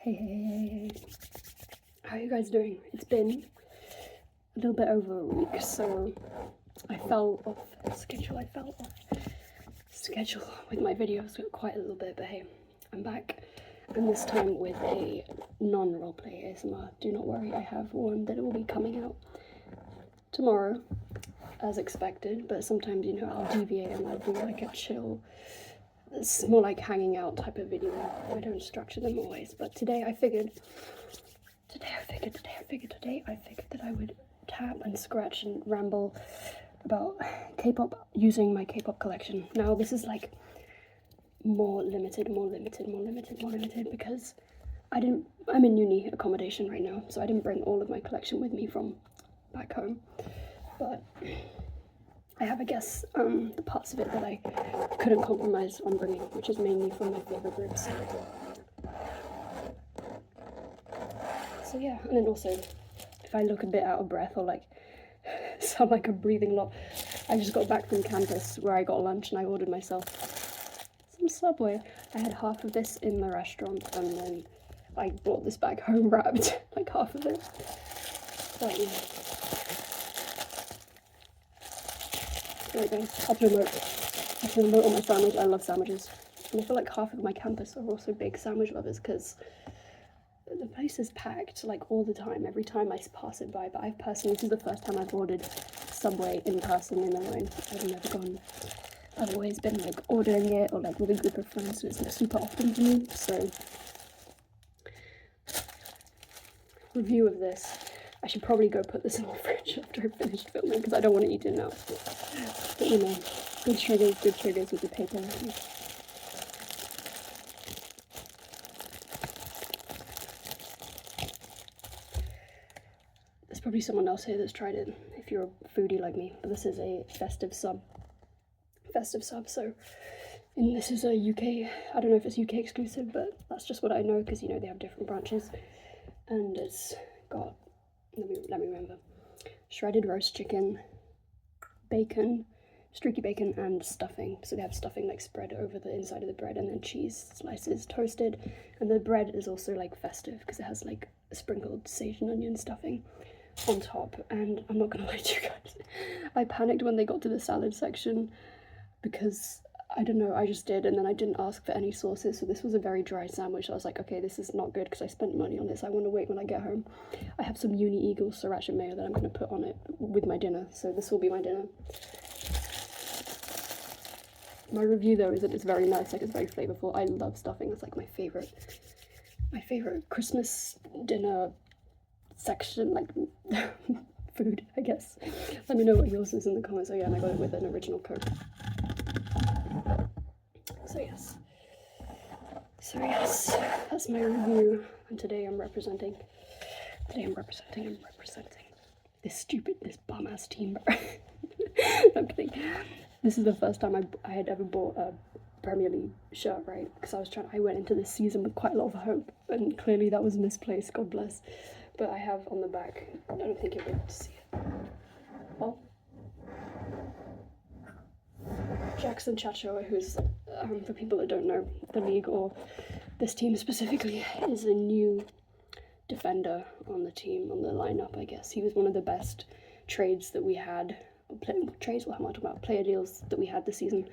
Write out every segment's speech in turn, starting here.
Hey. How are you guys doing? It's been a little bit over a week, so I fell off schedule. With my videos quite a little bit, but hey, I'm back. And this time with a non-roleplay ASMR. Do not worry, I have one that will be coming out tomorrow, as expected, but sometimes, you know, I'll deviate and I'll do like a chill, it's more like hanging out type of video. I don't structure them always, but today I figured that I would tap and scratch and ramble about K-pop using my K-pop collection. Now this is like more limited because I'm in uni accommodation right now, so I didn't bring all of my collection with me from back home, but I have, I guess, the parts of it that I couldn't compromise on bringing, which is mainly from my favorite groups. So yeah, and then also, if I look a bit out of breath or like sound like I'm breathing a lot, I just got back from campus where I got lunch and I ordered myself some Subway. I had half of this in the restaurant and then I brought this back home wrapped, like half of it. But yeah. There we go. I'll promote on my sandwich. I love sandwiches. And I feel like half of my campus are also big sandwich lovers because the place is packed like all the time, every time I pass it by. But this is the first time I've ordered Subway in person in the line. I've never gone. I've always been like ordering it or like with a group of friends, so it's not super often to me. So, review of this. I should probably go put this in the fridge after I finished filming because I don't want to eat it now. But you know, good triggers with the paper. There's probably someone else here that's tried it if you're a foodie like me, but this is a festive sub. So, and this is a UK, I don't know if it's UK exclusive, but that's just what I know because, you know, they have different branches. And it's got, let me remember, shredded roast chicken, bacon, streaky bacon, and stuffing. So they have stuffing like spread over the inside of the bread, and then cheese slices toasted. And the bread is also like festive because it has like sprinkled sage and onion stuffing on top. And I'm not gonna lie to you guys, I panicked when they got to the salad section because I don't know, I just did, and then I didn't ask for any sauces, so this was a very dry sandwich. I was like, okay, this is not good because I spent money on this. I want to wait when I get home. I have some Uni Eagle sriracha mayo that I'm going to put on it with my dinner, so this will be my dinner. My review though is that it's very nice, like it's very flavorful. I love stuffing. It's like my favorite Christmas dinner section, like food, I guess. Let me know what yours is in the comments. Oh yeah, and I got it with an original Coke. So yes, that's my review, and today I'm representing this bum-ass team. I'm kidding. This is the first time I had ever bought a Premier League shirt, right? Because I went into this season with quite a lot of hope, and clearly that was misplaced, God bless. But I have on the back, I don't think you'll be able to see it. Oh. Jackson Chacho, who's, for people that don't know the league or this team specifically, is a new defender on the team, on the lineup, I guess. He was one of the best trades that we had, player deals that we had this season.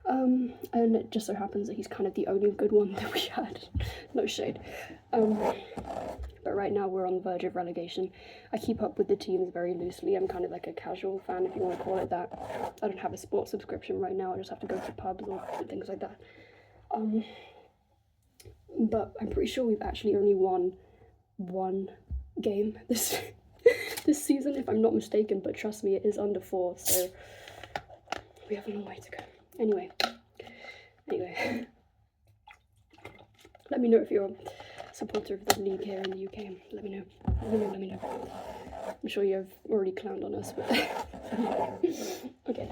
And it just so happens that he's kind of the only good one that we had. No shade. But right now we're on the verge of relegation. I keep up with the teams very loosely. I'm kind of like a casual fan, if you want to call it that. I don't have a sports subscription right now. I just have to go to pubs or things like that. But I'm pretty sure we've actually only won one game this season, if I'm not mistaken. But trust me, it is under 4, so we have a long way to go. Anyway, let me know if you're a supporter of the league here in the UK. Let me know. I'm sure you've already clowned on us, but okay.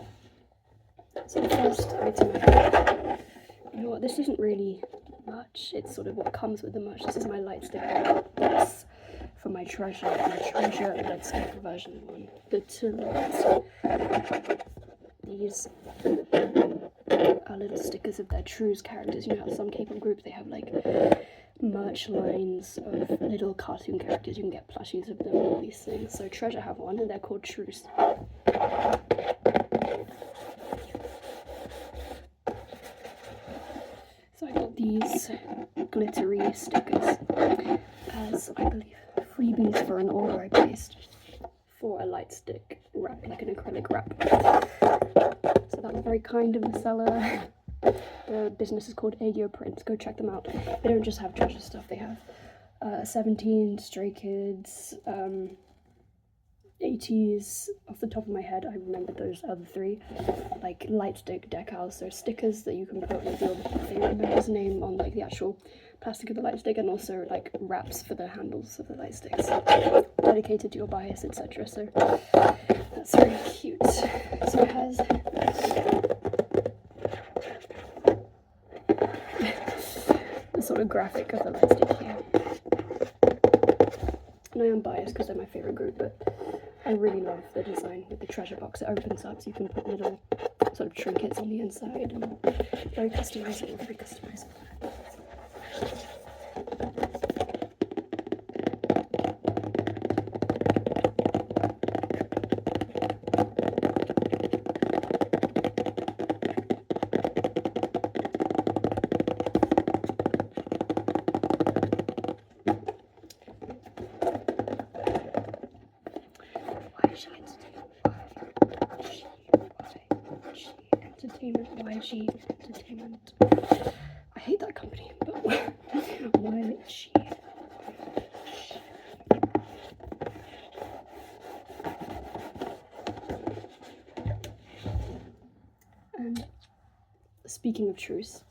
So the first item I have, you know what, this isn't really much, it's sort of what comes with the merch. This is my light sticker box for my treasure red sticker version 1. The two lights. These are little stickers of their Trues characters. You know how some K-pop groups, they have like merch lines of little cartoon characters. You can get plushies of them and all these things. So Treasure have one, and they're called Truce. So I got these glittery stickers as, I believe, freebies for an order I placed for a light stick wrap, like an acrylic wrap. So that was very kind of the seller. The business is called Aegyo Prints. Go check them out. They don't just have Treasure stuff. They have 17, Stray Kids, 80s. Off the top of my head, I remember those other three. Like light stick decals. So stickers that you can put with your favorite member's name on like the actual plastic of the light stick, and also like wraps for the handles of the light sticks, dedicated to your bias, etc. So that's very cute. So it has the sort of graphic of the light stick here. And I am biased because they're my favourite group, but I really love the design with the Treasure box. It opens up so you can put little sort of trinkets on the inside, and very customizable, very customizable. YG Entertainment. I hate that company, but YG. And speaking of Truce,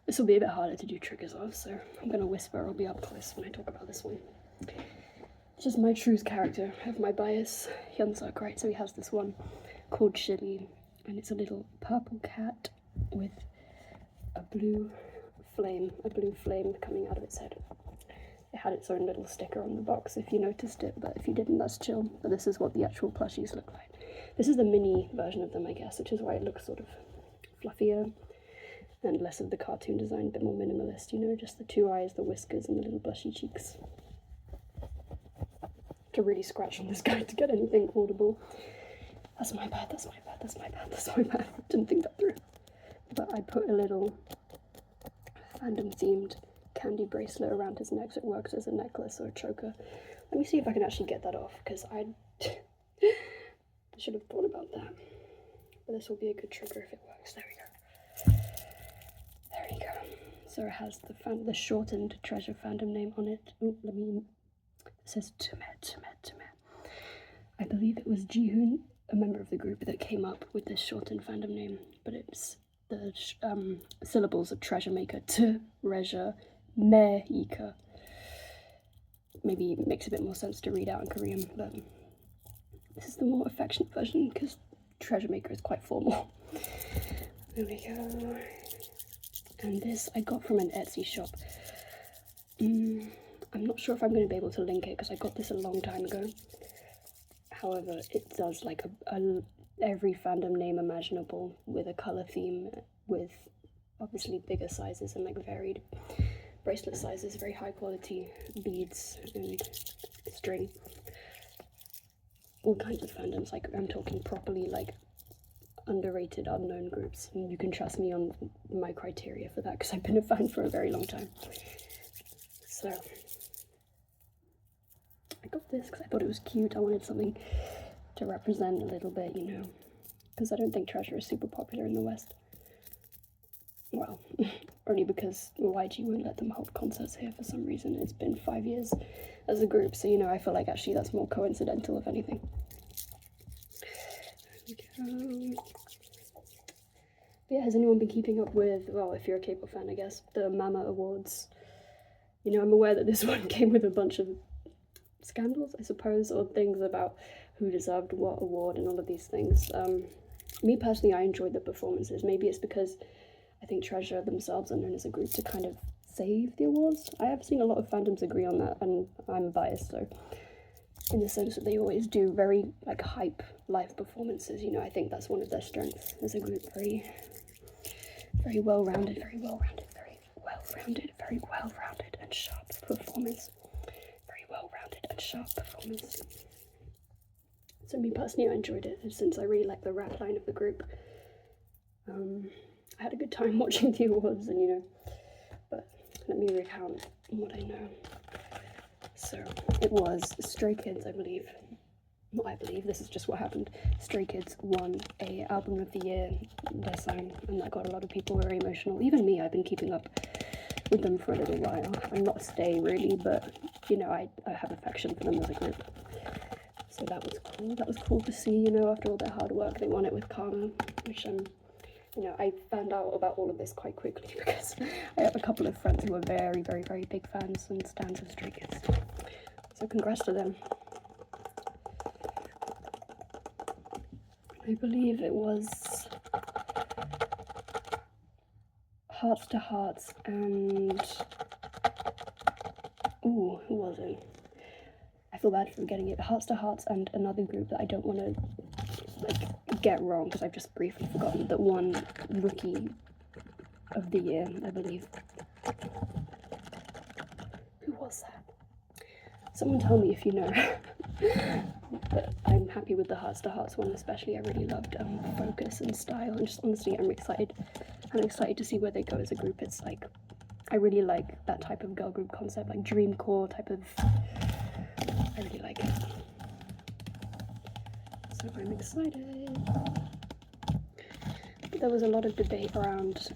this will be a bit harder to do triggers of, so I'm going to whisper. I'll be up close when I talk about this one. It's just my Truce character. I have my bias, Hyunsuk, right? So he has this one called Shibby, and it's a little purple cat with a blue flame coming out of its head. It had its own little sticker on the box if you noticed it, but if you didn't, that's chill. But this is what the actual plushies look like. This is the mini version of them, I guess, which is why it looks sort of fluffier and less of the cartoon design, a bit more minimalist, you know, just the two eyes, the whiskers, and the little blushy cheeks. To really scratch on this guy to get anything audible. That's my bad. Didn't think that through. But I put a little fandom themed candy bracelet around his neck so it works as a necklace or a choker. Let me see if I can actually get that off, because I should have thought about that. But this will be a good trigger if it works. There we go. There you go. So it has the shortened Treasure fandom name on it. Oh, it says Tume. I believe it was Jihoon, a member of the group, that came up with this shortened fandom name, but it's the syllables of Treasure Maker, Treasure Maker. Maybe it makes a bit more sense to read out in Korean, but this is the more affectionate version because Treasure Maker is quite formal. There we go. And this I got from an Etsy shop. I'm not sure if I'm going to be able to link it because I got this a long time ago. However, it does like every fandom name imaginable with a colour theme, with obviously bigger sizes and like varied bracelet sizes, very high quality beads and string. All kinds of fandoms, like I'm talking properly like underrated, unknown groups, and you can trust me on my criteria for that because I've been a fan for a very long time. So I got this because I thought it was cute. I wanted something to represent a little bit, you know, because I don't think Treasure is super popular in the West. Well, only because YG won't let them hold concerts here for some reason. It's been 5 years as a group, so, you know, I feel like actually that's more coincidental, if anything. There we go. But yeah, has anyone been keeping up with, well, if you're a K-pop fan, I guess, the Mama Awards? You know, I'm aware that this one came with a bunch of scandals, I suppose, or things about who deserved what award and all of these things. Me personally, I enjoyed the performances. Maybe it's because I think Treasure themselves are known as a group to kind of save the awards. I have seen a lot of fandoms agree on that, and I'm biased, so in the sense that they always do very like hype live performances. You know, I think that's one of their strengths as a group. Very well-rounded, very well-rounded, very well very well-rounded and sharp performance. Very well-rounded and sharp performance. So me personally, I enjoyed it, since I really like the rap line of the group. I had a good time watching the awards, and but let me recount what I know. So it was Stray Kids, I believe. Not I believe, this is just what happened. Stray Kids won a Album of the Year design, and that got a lot of people very emotional. Even me, I've been keeping up with them for a little while. I'm not a stay really, but I have affection for them as a group. So that was cool. That was cool to see, after all their hard work, they won it with Karma, which I found out about all of this quite quickly because I have a couple of friends who are very, very, very big fans and stans of Stray Kids. So congrats to them. I believe it was Hearts to Hearts and... Ooh, who was it? I feel bad for getting it. Hearts to Hearts and another group that I don't want to get wrong because I've just briefly forgotten, that won Rookie of the Year, I believe. Who was that? Someone tell me if you know. But I'm happy with the Hearts to Hearts one, especially. I really loved focus and style, and just honestly, I'm excited to see where they go as a group. It's like, I really like that type of girl group concept, like dreamcore type of. I really like it. So I'm excited. But there was a lot of debate around,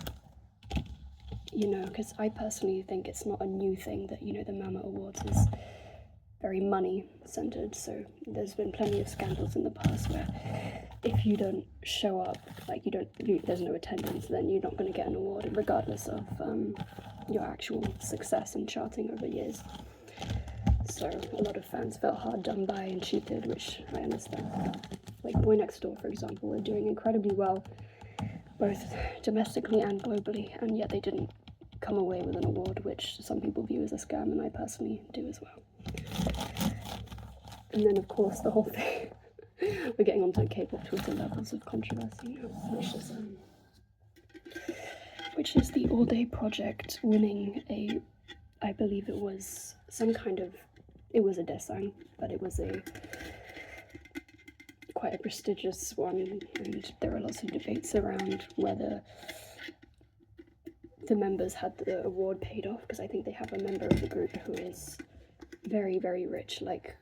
because I personally think it's not a new thing that, the Mama Awards is very money centered. So there's been plenty of scandals in the past where if you don't show up, like there's no attendance, then you're not going to get an award, regardless of your actual success in charting over years. So a lot of fans felt hard done by and cheated, which I understand. Like Boy Next Door, for example, are doing incredibly well, both domestically and globally, and yet they didn't come away with an award, which some people view as a scam, and I personally do as well. And then, of course, the whole thing, we're getting onto K-pop Twitter levels of controversy, which is the All Day Project winning I believe it was it was a design, but it was quite a prestigious one, and there are lots of debates around whether the members had the award paid off, because I think they have a member of the group who is very, very rich, like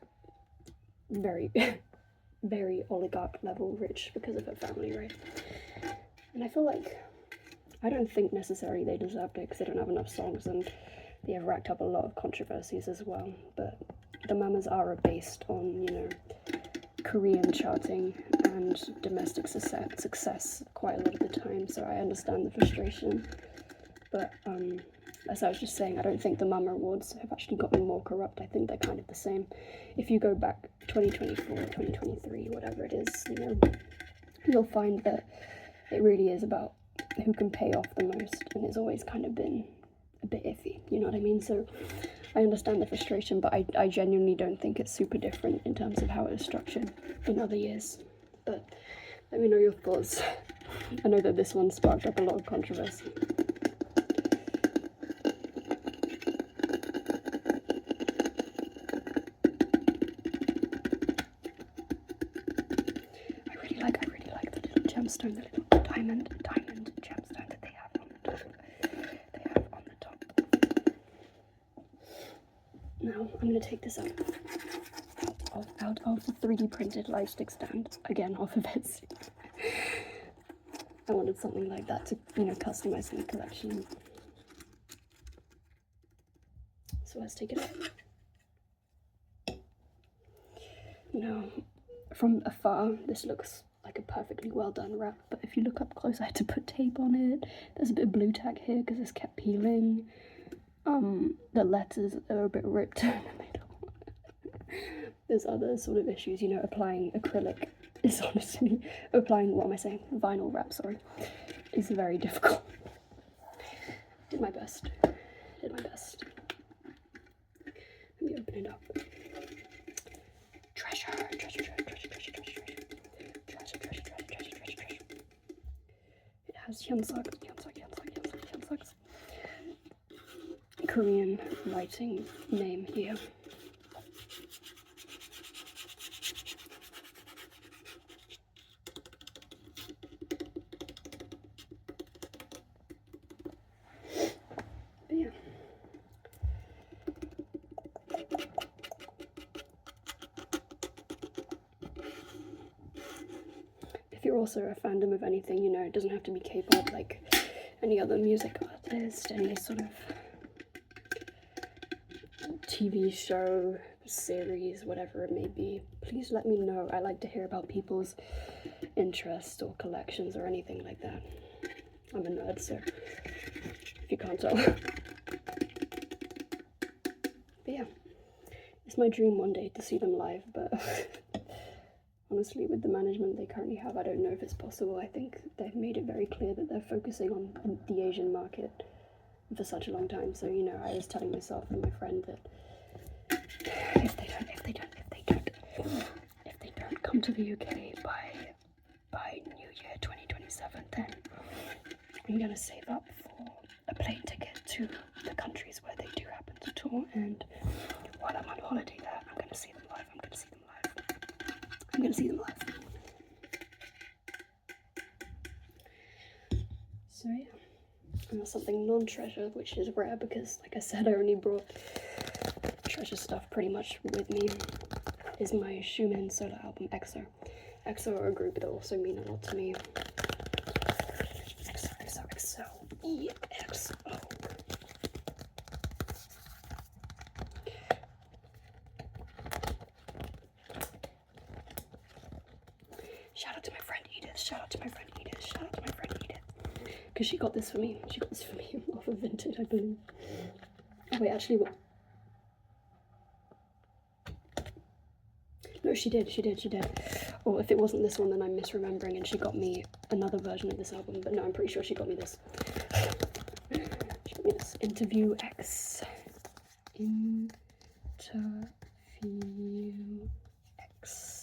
very, very oligarch level rich because of her family, right? And I feel like, I don't think necessarily they deserved it because they don't have enough songs, and they have racked up a lot of controversies as well, but the Mamas are based on, Korean charting and domestic success quite a lot of the time, so I understand the frustration. But as I was just saying, I don't think the Mama Awards have actually gotten more corrupt. I think they're kind of the same. If you go back 2024, 2023, whatever it is, you'll find that it really is about who can pay off the most, and it's always kind of been a bit iffy, you know what I mean? So I understand the frustration, but I genuinely don't think it's super different in terms of how it was structured in other years. But let me know your thoughts. I know that this one sparked up a lot of controversy. I really like the little gemstone, the little diamond gemstone that they have on the top. Now I'm going to take this out of the 3D printed light stick stand, again off of Etsy. I wanted something like that to, customize my collection. So let's take it out. Now, from afar, this looks like a perfectly well done wrap, but if you look up close, I had to put tape on it. There's a bit of blue tack here because this kept peeling. The letters are a bit ripped in the middle. There's other sort of issues, applying acrylic is honestly, vinyl wrap, is very difficult. Did my best. Let me open it up. Treasure. It has Hyunsuk. Korean writing name here. But yeah. If you're also a fandom of anything, you know, it doesn't have to be K-pop, like any other music artist, any sort of TV show, series, whatever it may be, please let me know. I like to hear about people's interests or collections or anything like that. I'm a nerd, so if you can't tell. But yeah, it's my dream one day to see them live, but honestly, with the management they currently have, I don't know if it's possible. I think they've made it very clear that they're focusing on the Asian market for such a long time. So, you know, I was telling myself and my friend that if they don't come to the UK by New Year 2027, then I'm gonna save up for a plane ticket to the countries where they do happen to tour, and while I'm on holiday there, I'm gonna see them live. I'm gonna see them live. So yeah, and that's something non-treasure, which is rare because, like I said, I only brought treasure stuff pretty much with me, is my Schumann solo album, EXO. EXO are a group that also mean a lot to me. EXO. Shout out to my friend Edith. Because she got this for me. Off of Vinted, I believe. Oh wait, actually, what? No, she did. Or if it wasn't this one, then I'm misremembering, and she got me another version of this album. But no, I'm pretty sure she got me this. She got me this Interview X. Interview X.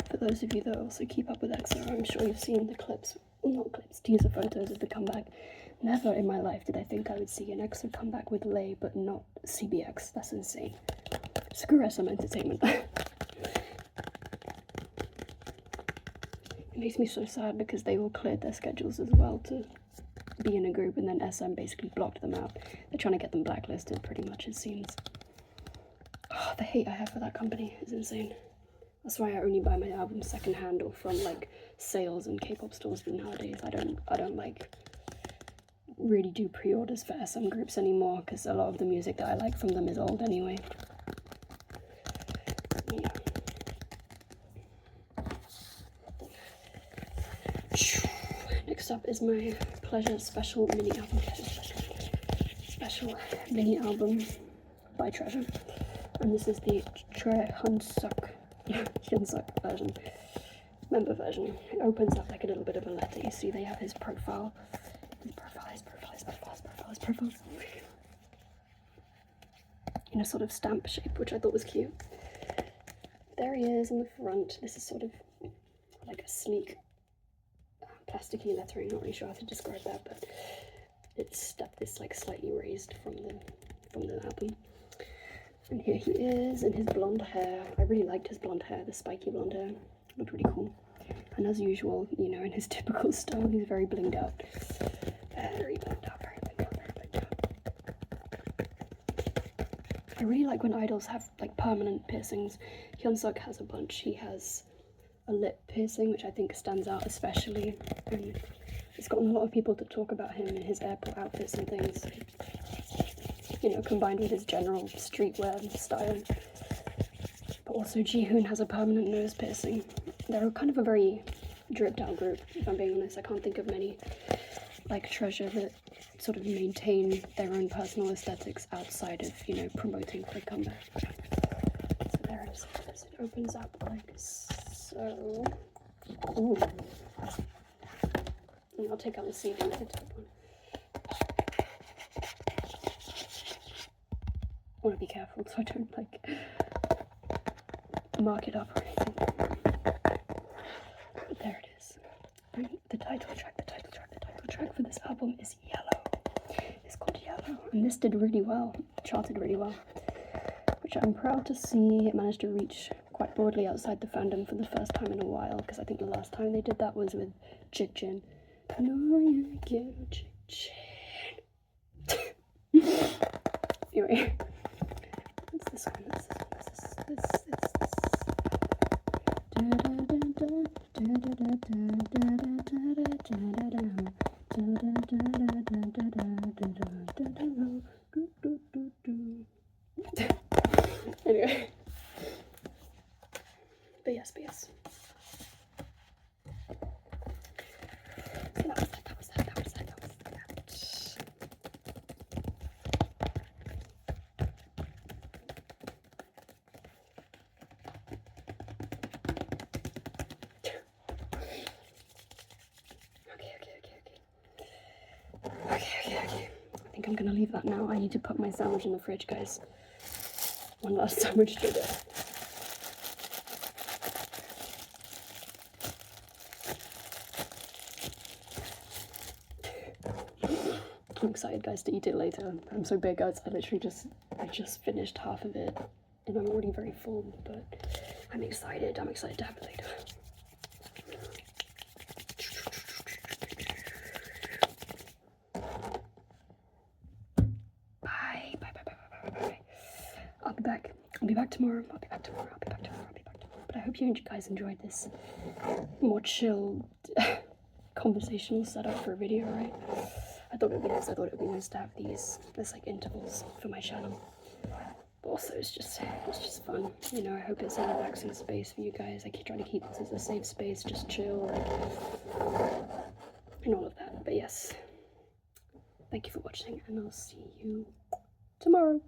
For those of you that also keep up with EXO, I'm sure you've seen the teaser photos of the comeback. Never in my life did I think I would see an EXO comeback with Lay, but not CBX. That's insane. Screw SM Entertainment. It makes me so sad because they all cleared their schedules as well to be in a group, and then SM basically blocked them out. They're trying to get them blacklisted, pretty much, it seems. Oh, the hate I have for that company is insane. That's why I only buy my albums secondhand or from like sales and K-pop stores. But nowadays, I don't like really do pre-orders for SM groups anymore because a lot of the music that I like from them is old anyway. Yeah. Next up is my Pleasure special mini album. Special mini album by Treasure, and this is the Hyunsuk version, member version. It opens up like a little bit of a letter. You see, they have his profile, in a sort of stamp shape, which I thought was cute. There he is in the front. This is sort of like a sleek, plasticky lettering. Not really sure how to describe that, but it's like slightly raised from the album. And here he is in his blonde hair. I really liked his blonde hair, the spiky blonde hair. Looked really cool. And as usual, you know, in his typical style, he's very blinged out. Very blinged out. I really like when idols have like permanent piercings. Hyunsuk has a bunch. He has a lip piercing, which I think stands out especially. And it's gotten a lot of people to talk about him and his airport outfits and things. You know, combined with his general streetwear style. But also Jihoon has a permanent nose piercing. They're kind of a very dripped out group, if I'm being honest. I can't think of many like Treasure that sort of maintain their own personal aesthetics outside of, you know, promoting for a comeback. So there it is. It opens up like so. Ooh. And I'll take out the CD with the top one. I want to be careful so I don't like mark it up or anything. But there it is. And the title track for this album is Yellow. It's called Yellow, and this did really well, charted really well, which I'm proud to see. It managed to reach quite broadly outside the fandom for the first time in a while, because I think the last time they did that was with Jin. No, you get Jin. Anyway, what's this one? What's this one? This. Anyway, but yes. So that was that. Okay. I think I'm gonna leave that now. I need to put my sandwich in the fridge, guys. One last sandwich to do. I'm excited, guys, to eat it later. I'm so big, guys. I just finished half of it, and I'm already very full. But I'm excited. I'm excited to have it later. Bye. I'll be back tomorrow. But I hope you guys enjoyed this more chilled conversational setup for a video, right? I thought it would be nice to have these as like intervals for my channel. But also it's just fun. You know, I hope it's a relaxing space for you guys. I keep trying to keep this as a safe space, just chill, and all of that. But yes. Thank you for watching, and I'll see you tomorrow.